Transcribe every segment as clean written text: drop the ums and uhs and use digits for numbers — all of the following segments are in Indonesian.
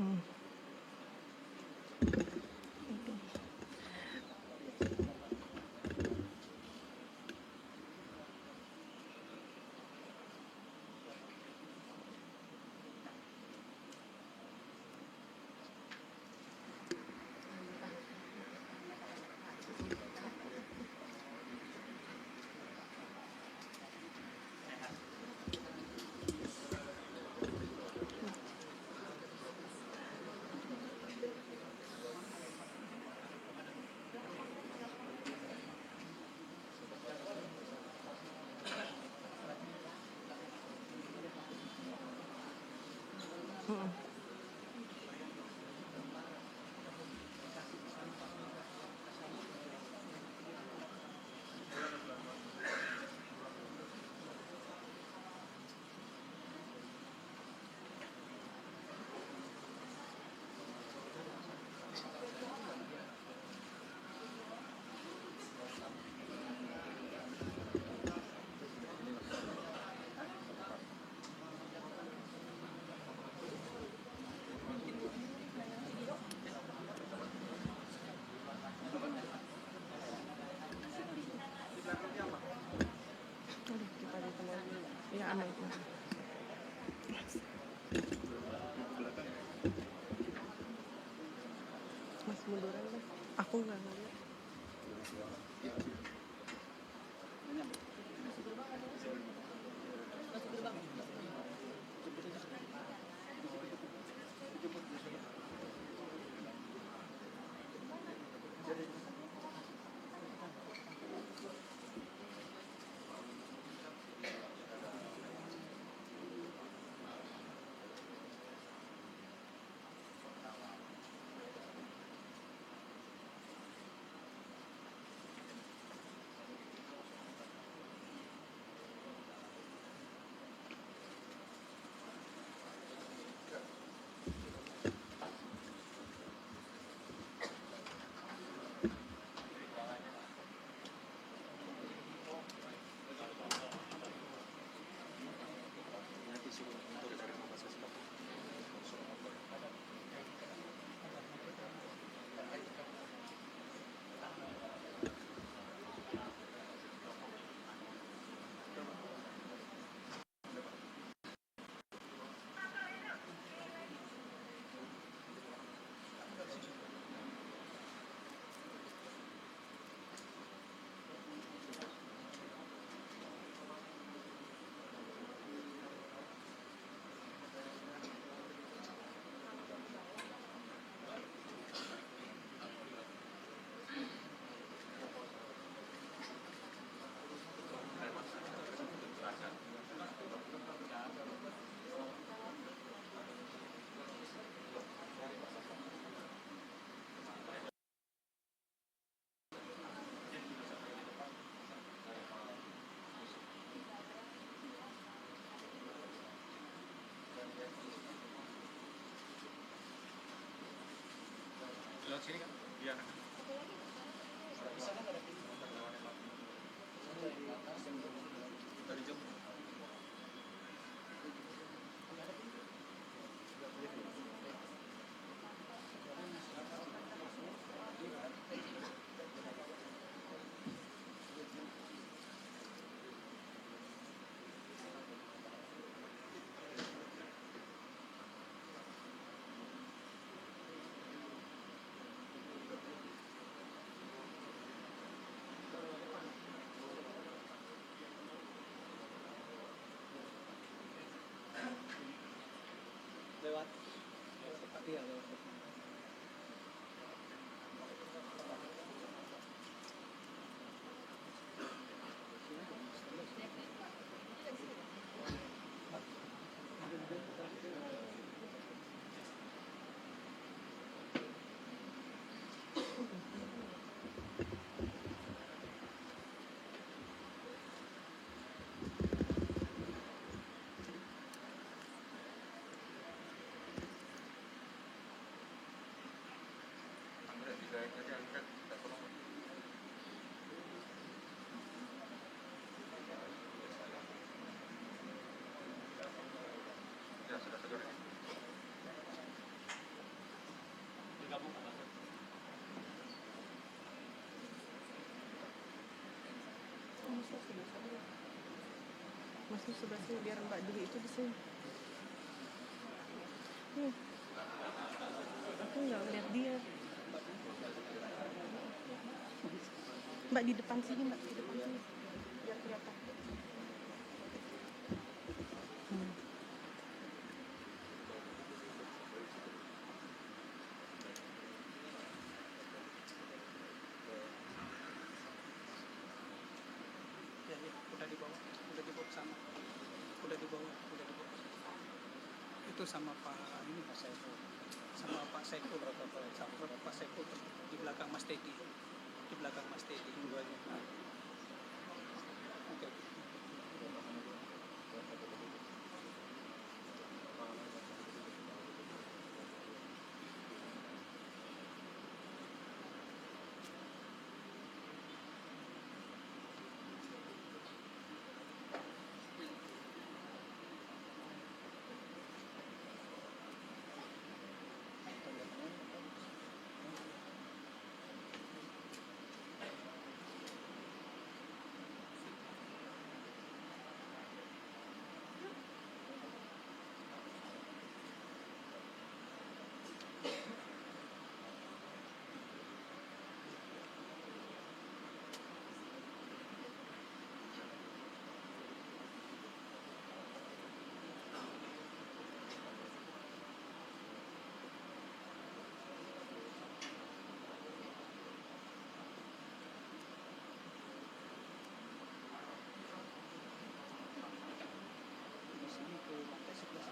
Hmm. Kita ditemani dulu. Ya, aman. Mas munduran Mas. Aku nggak ngeliat. Lewat sini kan? Iya. Dari jam. Lewat. Iya, lewat. Di sebelah sini biar Mbak Dwi itu di sini. Aku nggak ngeliat dia. Mbak di depan sini, Mbak di depan sini. Biar kelihatan. Ya, udah dibawa ke sana. Udah dibawa. Itu sama Pak ini Pak Saiful. Sama Pak Saiful di belakang Mas Teddy. Oke. Di sini ke lantai 11.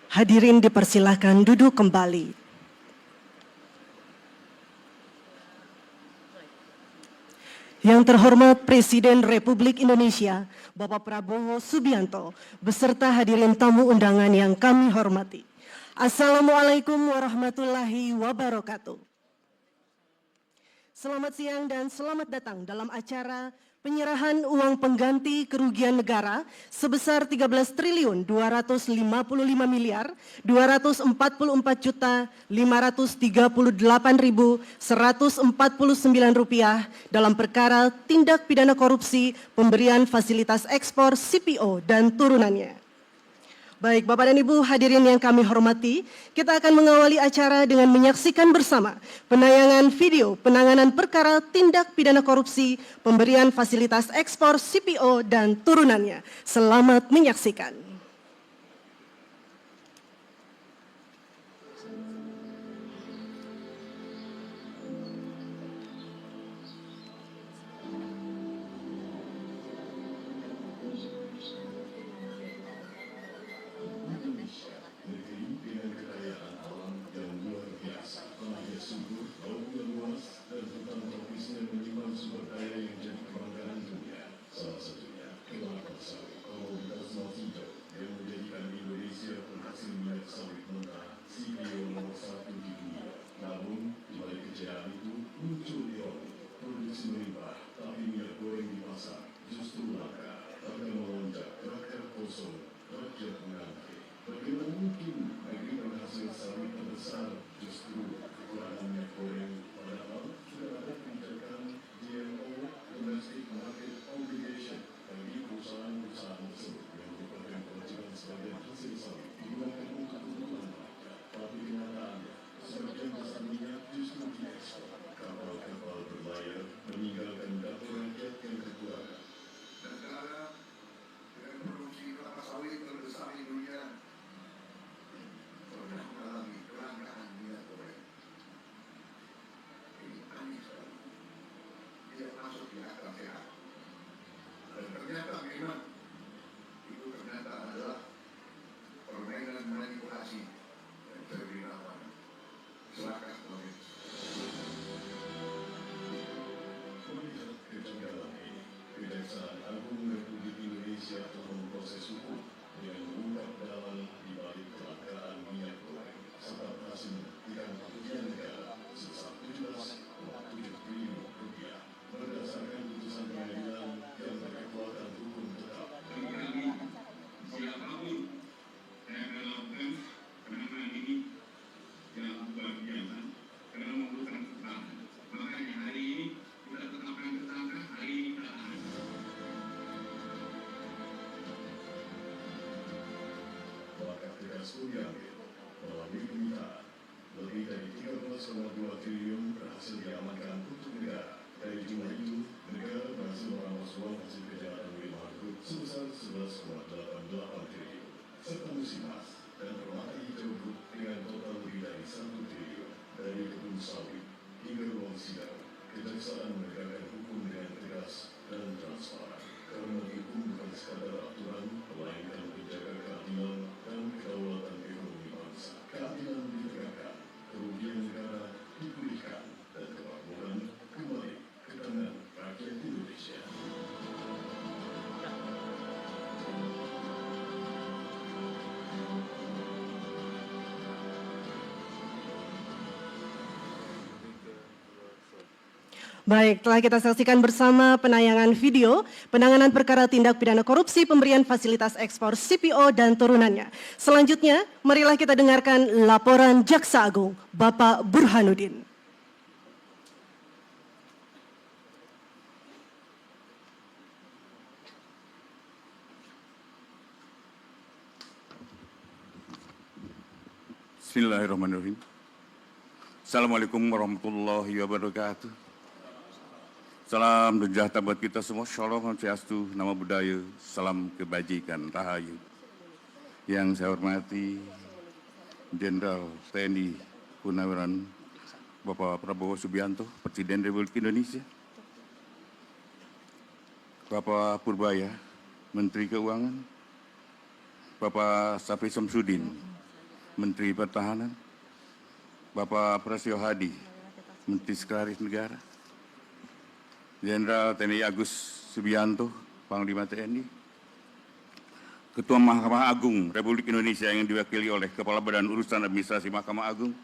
Hadirin dipersilahkan duduk kembali. Yang terhormat Presiden Republik Indonesia, Bapak Prabowo Subianto, beserta hadirin tamu undangan yang kami hormati. Assalamualaikum warahmatullahi wabarakatuh. Selamat siang dan selamat datang dalam acara penyerahan uang pengganti kerugian negara sebesar 13.255.244.539 rupiah dalam perkara tindak pidana korupsi pemberian fasilitas ekspor CPO dan turunannya. Baik, Bapak dan Ibu hadirin yang kami hormati, kita akan mengawali acara dengan menyaksikan bersama penayangan video penanganan perkara tindak pidana korupsi pemberian fasilitas ekspor CPO dan turunannya. Selamat menyaksikan. Salah satunya kelapa sawit, komoditas non-food, tugas pun diambil. Melalui penyitaan, lebih dari 13,2 triliun berhasil diamankan untuk negara. Dari jumlah itu, negara berhasil merampas uang hasil kejahatan Wilmar Group sebesar 11,88 triliun, serta Musimas dan Permata Hijau Group dengan total lebih dari 1 triliun. Dari kebun sawit hingga ruang sidang, kejaksaan menegakkan hukum dengan tegas dan transparan. Karena hukum bukan sekadar aturan, melainkan menjaga keadilan dan kedaulatan ekonomi bangsa. Keadilan ditegakkan, kerugian negara dipulihkan, dan kemakmuran kembali ke tangan rakyat Indonesia. Baik, telah kita saksikan bersama penayangan video penanganan perkara tindak pidana korupsi pemberian fasilitas ekspor CPO dan turunannya. Selanjutnya, marilah kita dengarkan laporan Jaksa Agung, Bapak Burhanuddin. Bismillahirrahmanirrahim. Assalamualaikum warahmatullahi wabarakatuh. Salam sejahtera buat kita semua, Shalom Swastiastu, nama budaya, salam kebajikan, rahayu. Yang saya hormati Jenderal TNI Purnawirawan Bapak Prabowo Subianto, Presiden Republik Indonesia. Bapak Purbaya, Menteri Keuangan. Bapak Syafri Samsudin, Menteri Pertahanan. Bapak Prasetyo Hadi, Menteri Sekretaris Negara. Jenderal TNI Agus Subianto, Panglima TNI. Ketua Mahkamah Agung Republik Indonesia yang diwakili oleh Kepala Badan Urusan Administrasi Mahkamah Agung.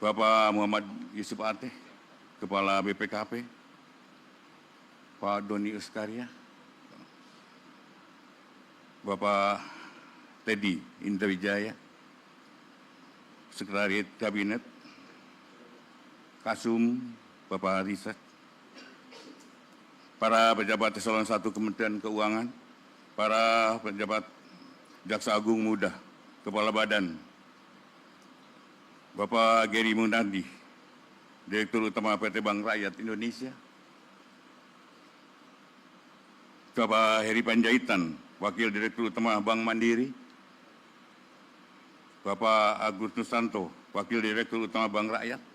Bapak Muhammad Yusuf Ateh, Kepala BPKP. Pak Doni Uskaria. Bapak Teddy Indrawijaya, Sekretariat Kabinet. Kasum, Bapak Riset, para pejabat eselon 1 Kementerian Keuangan, para pejabat Jaksa Agung Muda, Kepala Badan, Bapak Geri Munardi, Direktur Utama PT Bank Rakyat Indonesia, Bapak Heri Panjaitan, Wakil Direktur Utama Bank Mandiri, Bapak Agus Nusanto, Wakil Direktur Utama Bank Rakyat,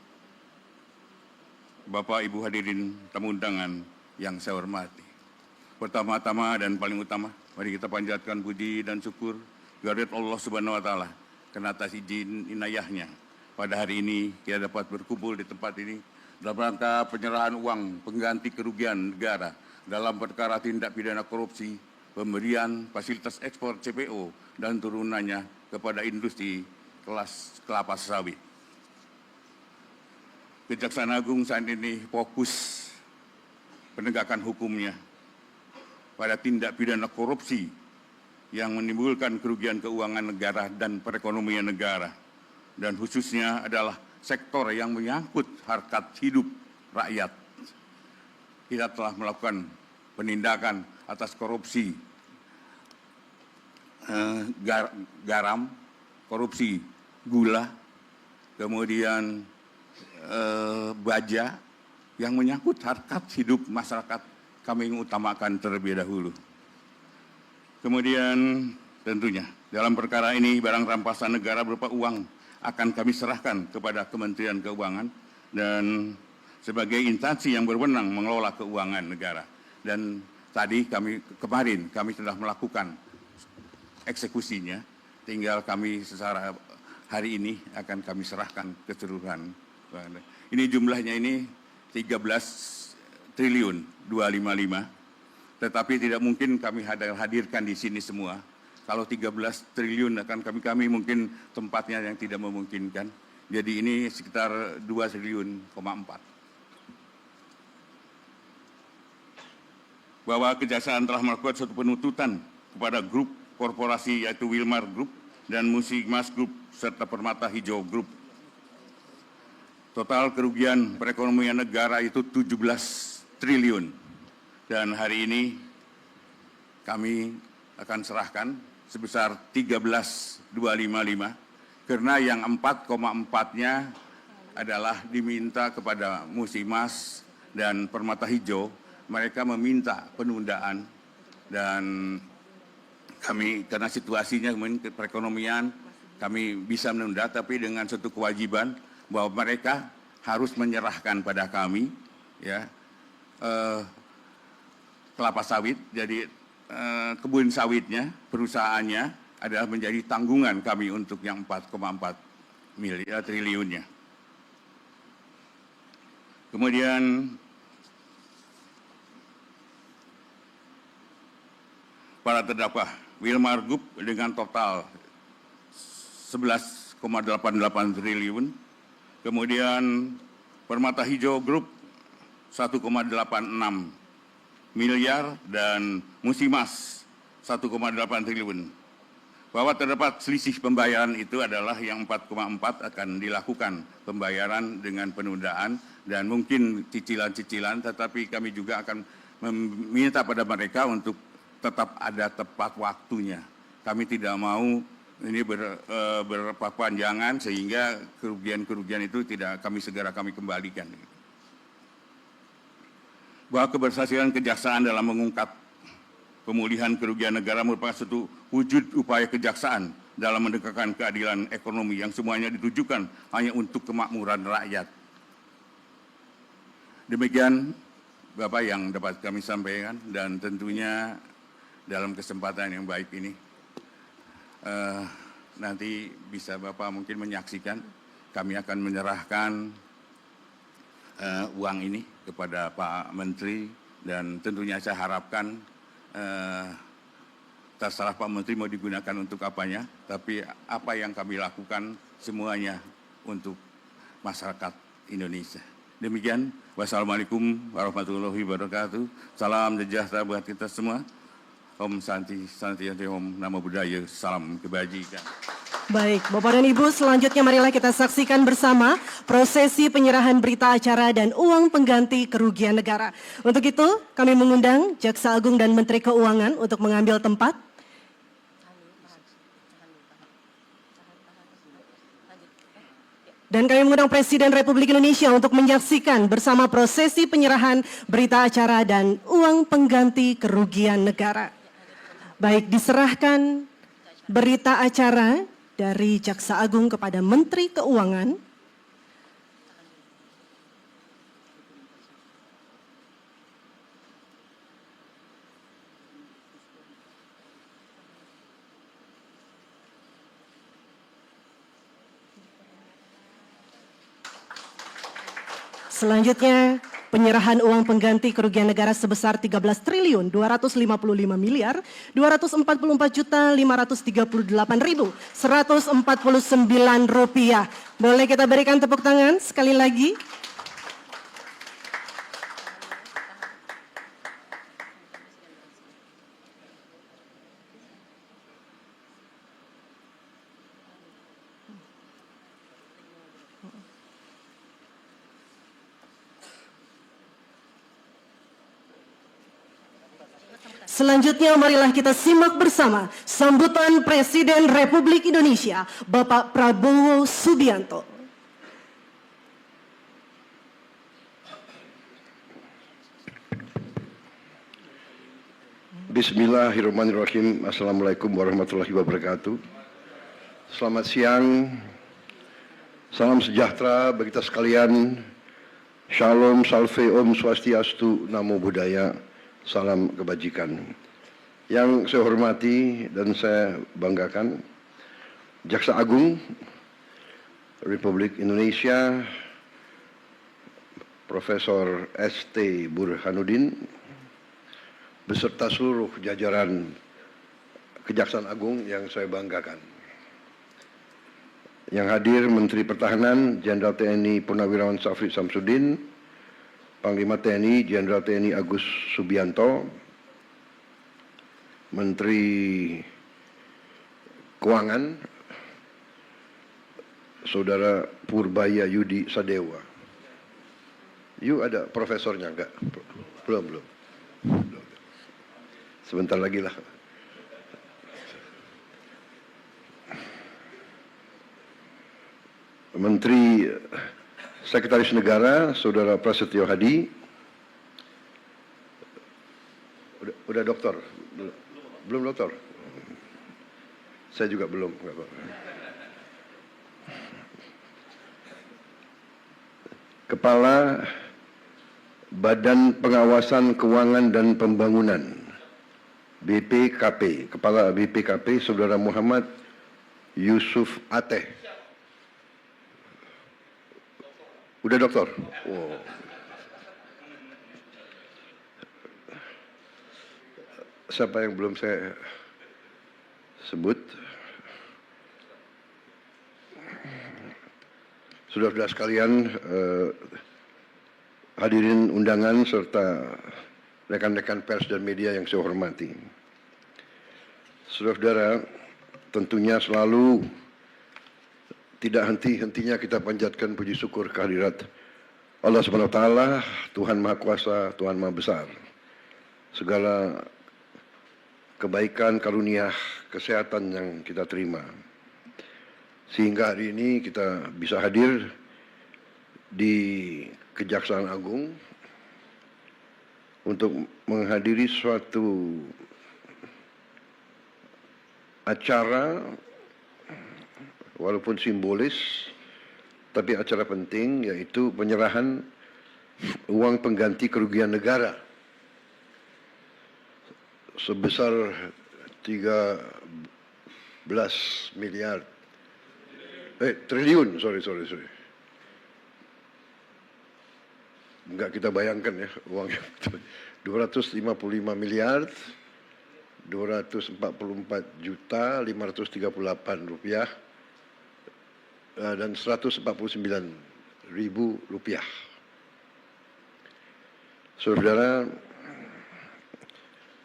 Bapak Ibu hadirin tamu undangan yang saya hormati. Pertama-tama dan paling utama, mari kita panjatkan puji dan syukur kehadirat Allah Subhanahu wa taala karena atas izin inayahnya pada hari ini kita dapat berkumpul di tempat ini dalam rangka penyerahan uang pengganti kerugian negara dalam perkara tindak pidana korupsi pemberian fasilitas ekspor CPO dan turunannya kepada industri kelas kelapa sawit. Kejaksaan Agung saat ini fokus penegakan hukumnya pada tindak pidana korupsi yang menimbulkan kerugian keuangan negara dan perekonomian negara, dan khususnya adalah sektor yang menyangkut harkat hidup rakyat. Kita telah melakukan penindakan atas korupsi garam, korupsi gula, kemudian baja yang menyangkut harkat hidup masyarakat kami utamakan terlebih dahulu. Kemudian tentunya dalam perkara ini barang rampasan negara berupa uang akan kami serahkan kepada Kementerian Keuangan dan sebagai instansi yang berwenang mengelola keuangan negara. Dan tadi kemarin kami sudah melakukan eksekusinya, tinggal kami secara hari ini akan kami serahkan keseluruhan. Ini jumlahnya ini 13 triliun 255, tetapi tidak mungkin kami hadirkan di sini semua. Kalau 13 triliun akan kami mungkin tempatnya yang tidak memungkinkan. Jadi ini sekitar 2,4 triliun. Bahwa Kejaksaan telah melakukan suatu penuntutan kepada grup korporasi yaitu Wilmar Group dan Musimas Group serta Permata Hijau Group. Total kerugian perekonomian negara itu 17 triliun. Dan hari ini kami akan serahkan sebesar 13.255, karena yang 4,4-nya adalah diminta kepada Musimas dan Permata Hijau. Mereka meminta penundaan, dan kami karena situasinya perekonomian, kami bisa menunda, tapi dengan satu kewajiban bahwa mereka harus menyerahkan pada kami ya kelapa sawit. Jadi kebun sawitnya, perusahaannya adalah menjadi tanggungan kami untuk yang 4,4 triliunnya. Kemudian para terdakwa Wilmar Group dengan total 11,88 triliun, kemudian Permata Hijau Group 1,86 miliar, dan Musimas 1,8 triliun. Bahwa terdapat selisih pembayaran itu adalah yang 4,4 akan dilakukan pembayaran dengan penundaan dan mungkin cicilan-cicilan, tetapi kami juga akan meminta pada mereka untuk tetap ada tepat waktunya. Kami tidak mau ini berpanjangan sehingga kerugian-kerugian itu tidak segera kami kembalikan. Bahwa keberhasilan kejaksaan dalam mengungkap pemulihan kerugian negara merupakan suatu wujud upaya kejaksaan dalam menegakkan keadilan ekonomi yang semuanya ditujukan hanya untuk kemakmuran rakyat. Demikian Bapak yang dapat kami sampaikan, dan tentunya dalam kesempatan yang baik ini nanti bisa Bapak mungkin menyaksikan kami akan menyerahkan uang ini kepada Pak Menteri, dan tentunya saya harapkan terserah Pak Menteri mau digunakan untuk apanya, tapi apa yang kami lakukan semuanya untuk masyarakat Indonesia. Demikian, wassalamualaikum warahmatullahi wabarakatuh. Salam sejahtera buat kita semua. Om Santi, Santi, Om Namo Buddhaya, salam kebajikan. Baik, Bapak dan Ibu, selanjutnya marilah kita saksikan bersama prosesi penyerahan berita acara dan uang pengganti kerugian negara. Untuk itu, kami mengundang Jaksa Agung dan Menteri Keuangan untuk mengambil tempat. Dan kami mengundang Presiden Republik Indonesia untuk menyaksikan bersama prosesi penyerahan berita acara dan uang pengganti kerugian negara. Baik, diserahkan berita acara dari Jaksa Agung kepada Menteri Keuangan. Selanjutnya, penyerahan uang pengganti kerugian negara sebesar 13.255.244.539 rupiah. Boleh kita berikan tepuk tangan sekali lagi? Selanjutnya marilah kita simak bersama sambutan Presiden Republik Indonesia, Bapak Prabowo Subianto. Bismillahirrahmanirrahim. Assalamualaikum warahmatullahi wabarakatuh. Selamat siang, salam sejahtera bagi kita sekalian. Shalom, salve, om swastiastu, namo buddhaya. Salam kebajikan. Yang saya hormati dan saya banggakan, Jaksa Agung Republik Indonesia, Profesor S.T. Burhanuddin, beserta seluruh jajaran Kejaksaan Agung yang saya banggakan. Yang hadir Menteri Pertahanan Jenderal TNI Purnawirawan Syafri Samsudin, Panglima TNI Jenderal TNI Agus Subianto, Menteri Keuangan Saudara Purbaya Yudi Sadewa. Ada profesornya enggak? Belum. Sebentar lagi lah. Menteri Sekretaris Negara, Saudara Prasetyo Hadi. Udah dokter? Belum dokter? Saya juga belum. Nggak apa-apa. Kepala Badan Pengawasan Keuangan dan Pembangunan, BPKP, Kepala BPKP, Saudara Muhammad Yusuf Ateh. Udah dokter? Oh. Siapa yang belum saya sebut? Saudara-saudara sekalian, hadirin undangan serta rekan-rekan pers dan media yang saya hormati. Saudara-saudara, tentunya selalu tidak henti-hentinya kita panjatkan puji syukur kehadirat Allah Subhanahu wa taala, Tuhan Maha Kuasa, Tuhan Maha Besar. Segala kebaikan, karunia, kesehatan yang kita terima. Sehingga hari ini kita bisa hadir di Kejaksaan Agung untuk menghadiri suatu acara walaupun simbolis, tapi acara penting, yaitu penyerahan uang pengganti kerugian negara sebesar 13 miliar triliun, sorry. Enggak kita bayangkan ya uangnya. 255 miliar 244 juta 538 rupiah dan 149 ribu rupiah. Saudara,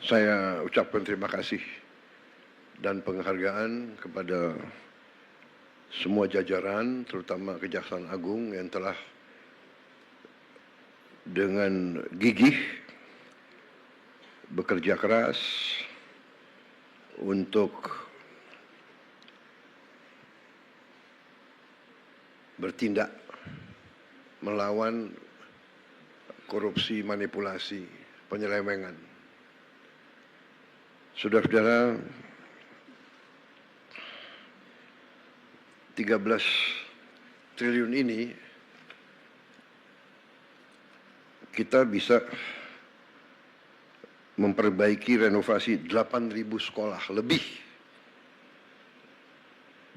saya ucapkan terima kasih dan penghargaan kepada semua jajaran, terutama Kejaksaan Agung yang telah dengan gigih bekerja keras untuk bertindak melawan korupsi, manipulasi, penyelewengan. Saudara-saudara, 13 triliun ini kita bisa memperbaiki renovasi 8.000 sekolah lebih.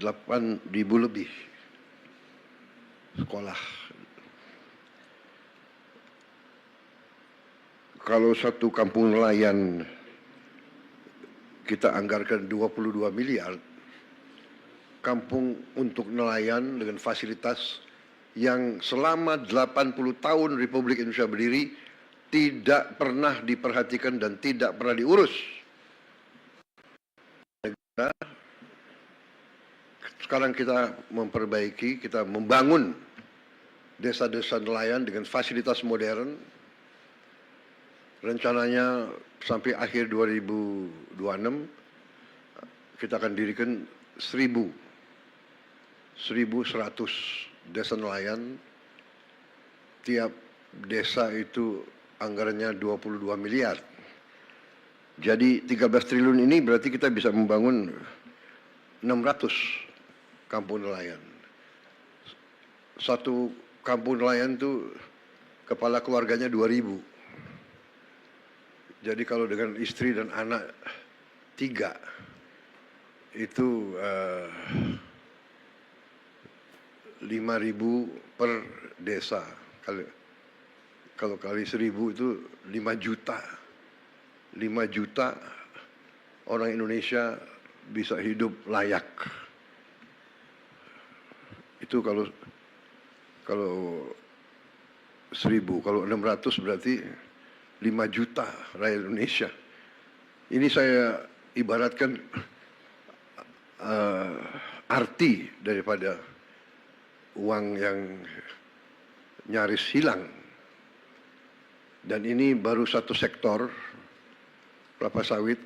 8.000 lebih sekolah. Kalau satu kampung nelayan kita anggarkan 22 miliar, kampung untuk nelayan dengan fasilitas yang selama 80 tahun Republik Indonesia berdiri tidak pernah diperhatikan dan tidak pernah diurus. Sekarang kita memperbaiki, kita membangun desa-desa nelayan dengan fasilitas modern. Rencananya sampai akhir 2026 kita akan dirikan 1.100 desa nelayan. Tiap desa itu anggarannya 22 miliar. Jadi 13 triliun ini berarti kita bisa membangun 600 kampung nelayan. Satu kampung nelayan itu kepala keluarganya 2.000. Jadi kalau dengan istri dan anak 3 itu 5.000 per desa. Kalau kali 1.000 itu 5 juta. 5 juta orang Indonesia bisa hidup layak. Itu kalau 1.000, kalau 600 berarti 5 juta rakyat Indonesia. Ini saya ibaratkan arti daripada uang yang nyaris hilang. Dan ini baru satu sektor, kelapa sawit,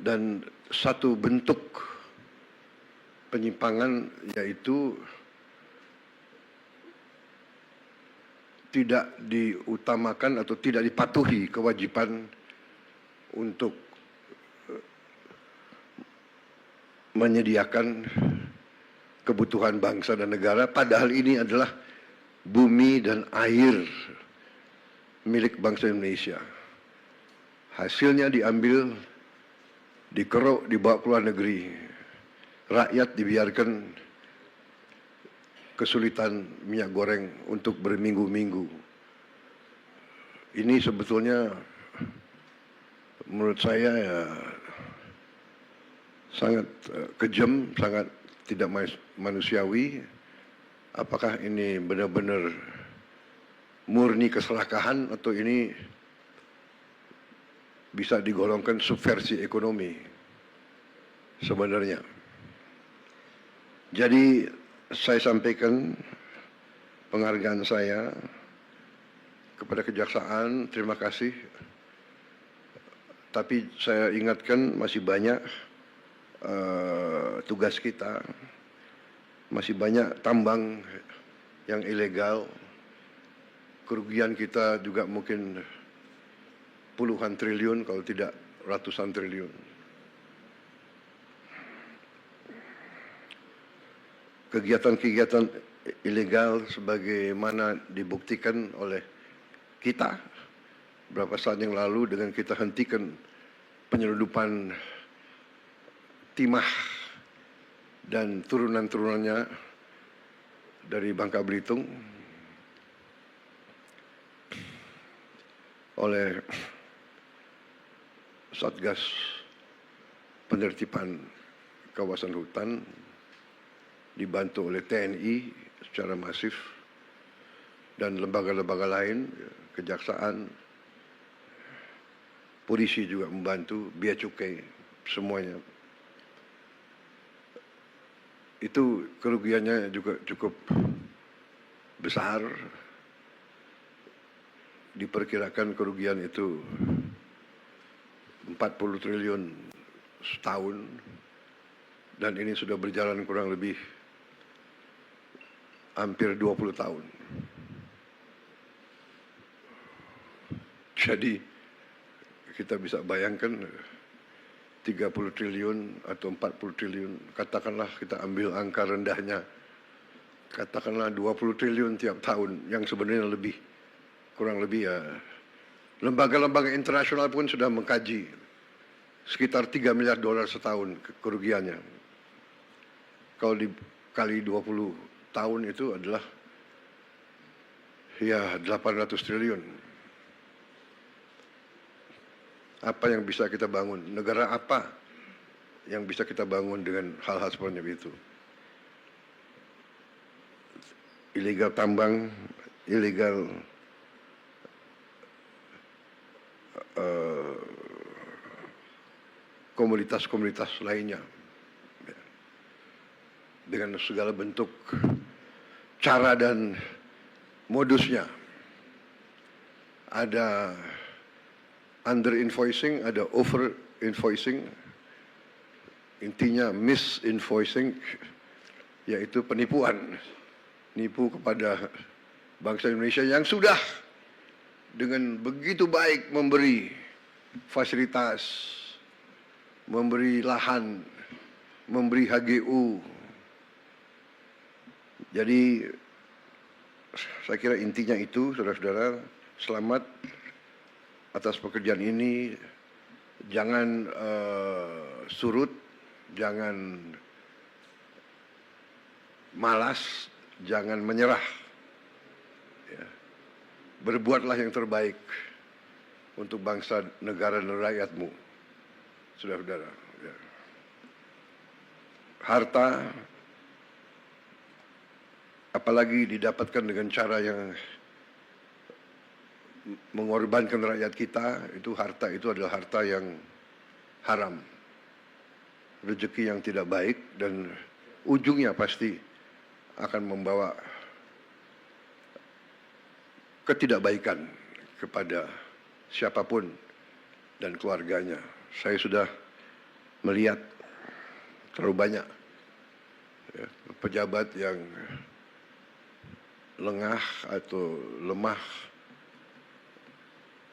dan satu bentuk penyimpangan, yaitu tidak diutamakan atau tidak dipatuhi kewajiban untuk menyediakan kebutuhan bangsa dan negara, padahal ini adalah bumi dan air milik bangsa Indonesia. Hasilnya diambil, dikeruk, dibawa ke luar negeri. Rakyat dibiarkan kesulitan minyak goreng untuk berminggu-minggu. Ini sebetulnya menurut saya ya sangat kejam, sangat tidak manusiawi. Apakah ini benar-benar murni keserakahan atau ini bisa digolongkan subversi ekonomi sebenarnya? Jadi saya sampaikan penghargaan saya kepada Kejaksaan, terima kasih. Tapi saya ingatkan masih banyak tugas kita, masih banyak tambang yang ilegal. Kerugian kita juga mungkin puluhan triliun kalau tidak ratusan triliun. Kegiatan-kegiatan ilegal sebagaimana dibuktikan oleh kita beberapa saat yang lalu dengan kita hentikan penyelundupan timah dan turunan-turunannya dari Bangka Belitung oleh Satgas Penertiban Kawasan Hutan dibantu oleh TNI secara masif dan lembaga-lembaga lain, kejaksaan, polisi juga membantu, bea cukai, semuanya. Itu kerugiannya juga cukup besar. Diperkirakan kerugian itu 40 triliun setahun, dan ini sudah berjalan kurang lebih hampir 20 tahun. Jadi kita bisa bayangkan 30 triliun atau 40 triliun, katakanlah kita ambil angka rendahnya, katakanlah 20 triliun tiap tahun, yang sebenarnya lebih, kurang lebih ya. Lembaga-lembaga internasional pun sudah mengkaji sekitar 3 miliar dolar setahun kerugiannya. Kalau dikali 20 tahun itu adalah ya 800 triliun. Apa yang bisa kita bangun? Negara apa yang bisa kita bangun dengan hal-hal seperti itu? Ilegal tambang, ilegal komoditas-komoditas lainnya, dengan segala bentuk cara dan modusnya. Ada under invoicing, ada over invoicing, intinya misinvoicing, yaitu penipuan, nipu kepada bangsa Indonesia yang sudah dengan begitu baik memberi fasilitas, memberi lahan, memberi HGU. Jadi saya kira intinya itu, saudara-saudara. Selamat atas pekerjaan ini. Jangan surut, jangan malas, jangan menyerah. Ya. Berbuatlah yang terbaik untuk bangsa, negara, dan rakyatmu, saudara-saudara. Ya. Harta, apalagi didapatkan dengan cara yang mengorbankan rakyat kita, itu harta itu adalah harta yang haram, rezeki yang tidak baik, dan ujungnya pasti akan membawa ketidakbaikan kepada siapapun dan keluarganya. Saya sudah melihat terlalu banyak ya, pejabat yang lengah atau lemah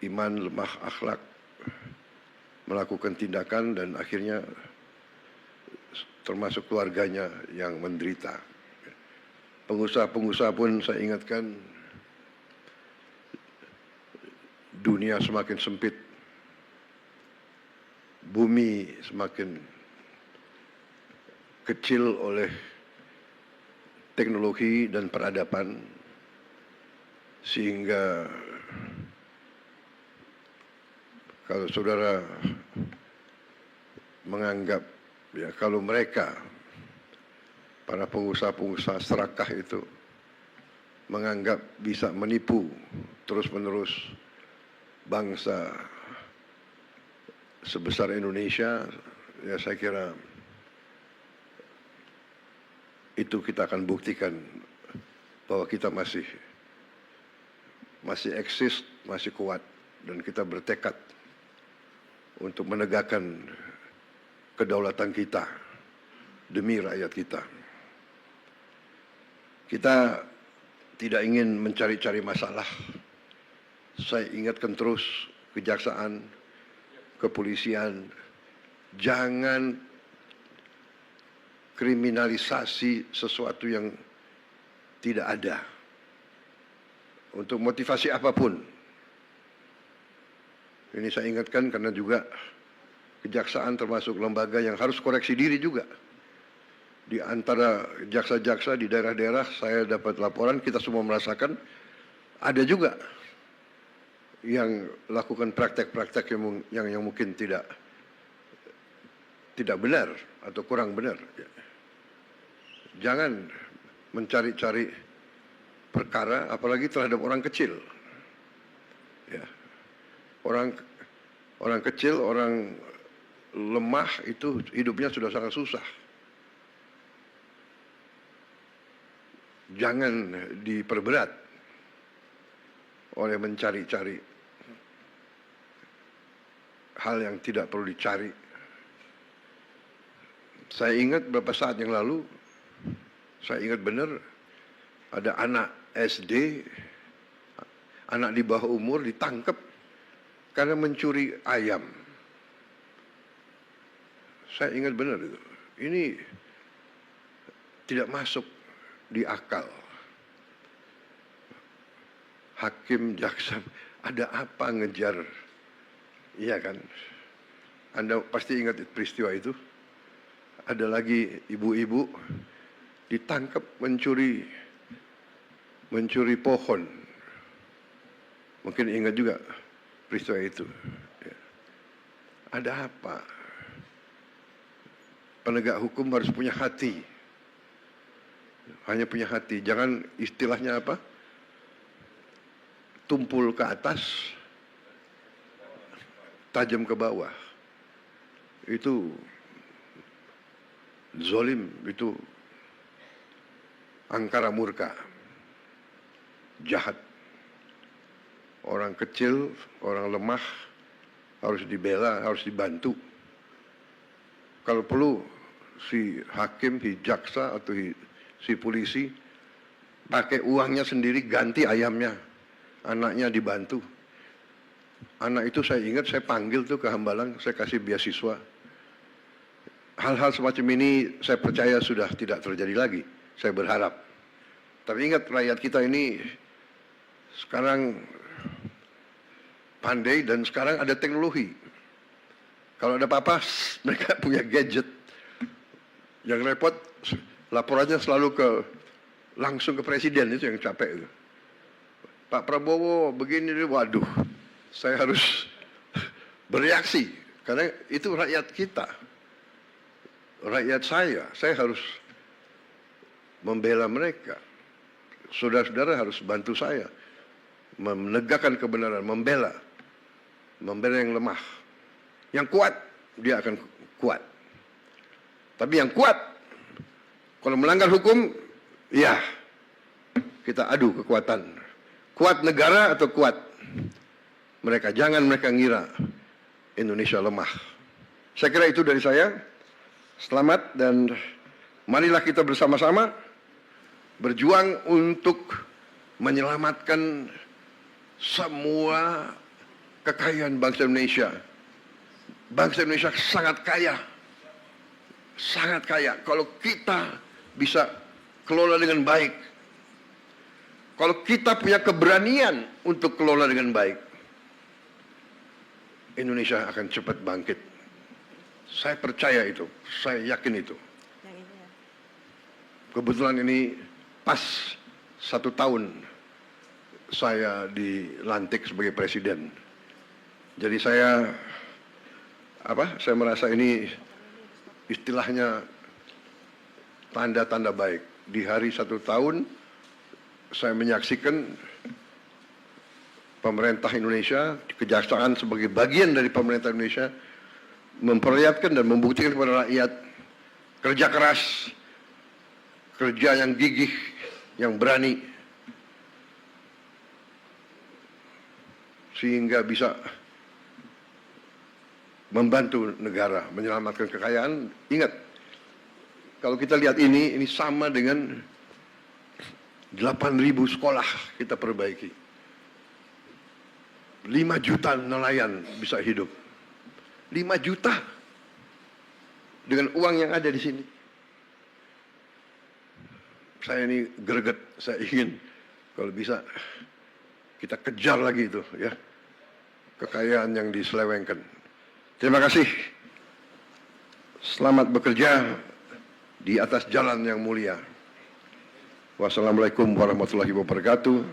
iman, lemah akhlak, melakukan tindakan dan akhirnya termasuk keluarganya yang menderita. Pengusaha-pengusaha pun saya ingatkan, dunia semakin sempit, bumi semakin kecil oleh teknologi dan peradaban, sehingga kalau saudara menganggap ya kalau mereka para pengusaha-pengusaha serakah itu menganggap bisa menipu terus-menerus bangsa sebesar Indonesia, ya saya kira itu kita akan buktikan bahwa kita masih eksis, masih kuat, dan kita bertekad untuk menegakkan kedaulatan kita demi rakyat kita. Kita tidak ingin mencari-cari masalah. Saya ingatkan terus kejaksaan, kepolisian, jangan kriminalisasi sesuatu yang tidak ada untuk motivasi apapun. Ini saya ingatkan karena juga kejaksaan termasuk lembaga yang harus koreksi diri juga. Di antara jaksa-jaksa di daerah-daerah saya dapat laporan, kita semua merasakan ada juga yang lakukan praktek-praktek yang mungkin tidak benar atau kurang benar. Jangan mencari-cari perkara, apalagi terhadap orang kecil. Ya. Orang kecil, orang lemah itu hidupnya sudah sangat susah. Jangan diperberat oleh mencari-cari hal yang tidak perlu dicari. Saya ingat beberapa saat yang lalu, saya ingat benar ada anak SD, anak di bawah umur ditangkap karena mencuri ayam. Saya ingat benar itu. Ini tidak masuk di akal. Hakim, jaksa, ada apa ngejar? Iya kan? Anda pasti ingat peristiwa itu. Ada lagi ibu-ibu ditangkap mencuri pohon. Mungkin ingat juga peristiwa itu. Ya. Ada apa? Penegak hukum harus punya hati. Hanya punya hati. Jangan istilahnya apa? Tumpul ke atas, tajam ke bawah. Itu zolim, itu angkara murka, jahat. Orang kecil, orang lemah harus dibela, harus dibantu. Kalau perlu si hakim, si jaksa atau si polisi pakai uangnya sendiri ganti ayamnya, anaknya dibantu. Anak itu saya ingat saya panggil tuh ke Hambalang, saya kasih beasiswa. Hal-hal semacam ini saya percaya sudah tidak terjadi lagi. Saya berharap. Tapi ingat rakyat kita ini sekarang pandai dan sekarang ada teknologi. Kalau ada apa-apa mereka punya gadget. Yang repot laporannya selalu langsung ke presiden, itu yang capek itu. Pak Prabowo begini, waduh, saya harus bereaksi karena itu rakyat kita. Rakyat saya harus membela mereka. Saudara-saudara harus bantu saya menegakkan kebenaran, membela yang lemah. Yang kuat dia akan kuat. Tapi yang kuat kalau melanggar hukum, ya kita adu kekuatan. Kuat negara atau kuat mereka. Jangan mereka ngira Indonesia lemah. Saya kira itu dari saya. Selamat dan Marilah kita bersama-sama berjuang untuk menyelamatkan semua kekayaan bangsa Indonesia. Bangsa Indonesia sangat kaya. Sangat kaya. Kalau kita bisa kelola dengan baik. Kalau kita punya keberanian untuk kelola dengan baik, Indonesia akan cepat bangkit. Saya percaya itu. Saya yakin itu. Kebetulan ini pas 1 tahun saya dilantik sebagai presiden. Jadi saya merasa ini istilahnya tanda-tanda baik. Di hari 1 tahun saya menyaksikan pemerintah Indonesia, kejaksaan sebagai bagian dari pemerintah Indonesia memperlihatkan dan membuktikan kepada rakyat kerja keras, kerja yang gigih, yang berani, sehingga bisa membantu negara menyelamatkan kekayaan. Ingat, kalau kita lihat ini sama dengan 8.000 sekolah kita perbaiki. 5 juta nelayan bisa hidup. 5 juta dengan uang yang ada di sini. Saya ini greget, saya ingin kalau bisa kita kejar lagi itu ya, kekayaan yang diselewengkan. Terima kasih. Selamat bekerja di atas jalan yang mulia. Wassalamualaikum warahmatullahi wabarakatuh.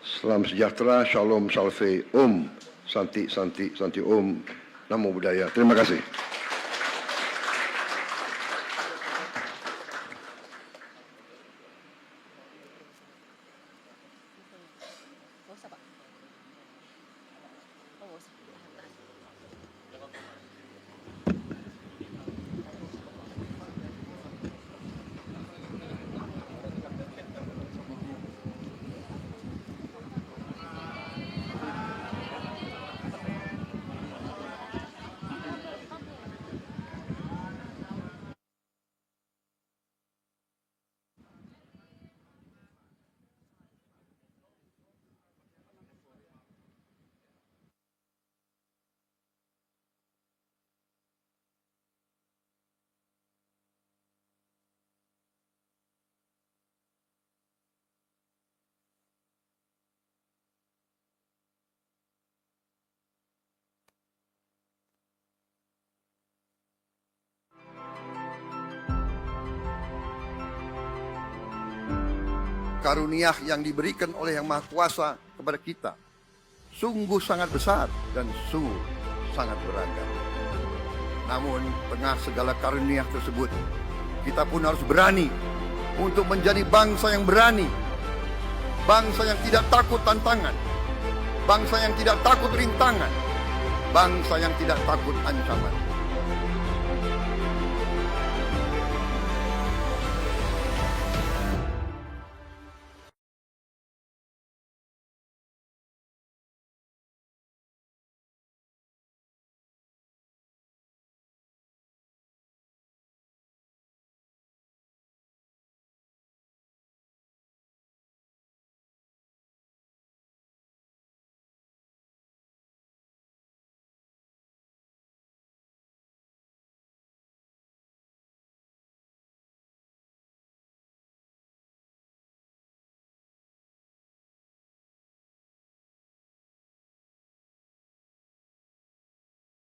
Salam sejahtera, shalom, salve, om, santi, santi, santi, om, namo buddhaya. Terima kasih. Karunia yang diberikan oleh Yang Maha Kuasa kepada kita sungguh sangat besar dan sungguh sangat beragam. Namun tengah segala karunia tersebut, kita pun harus berani untuk menjadi bangsa yang berani, bangsa yang tidak takut tantangan, bangsa yang tidak takut rintangan, bangsa yang tidak takut ancaman.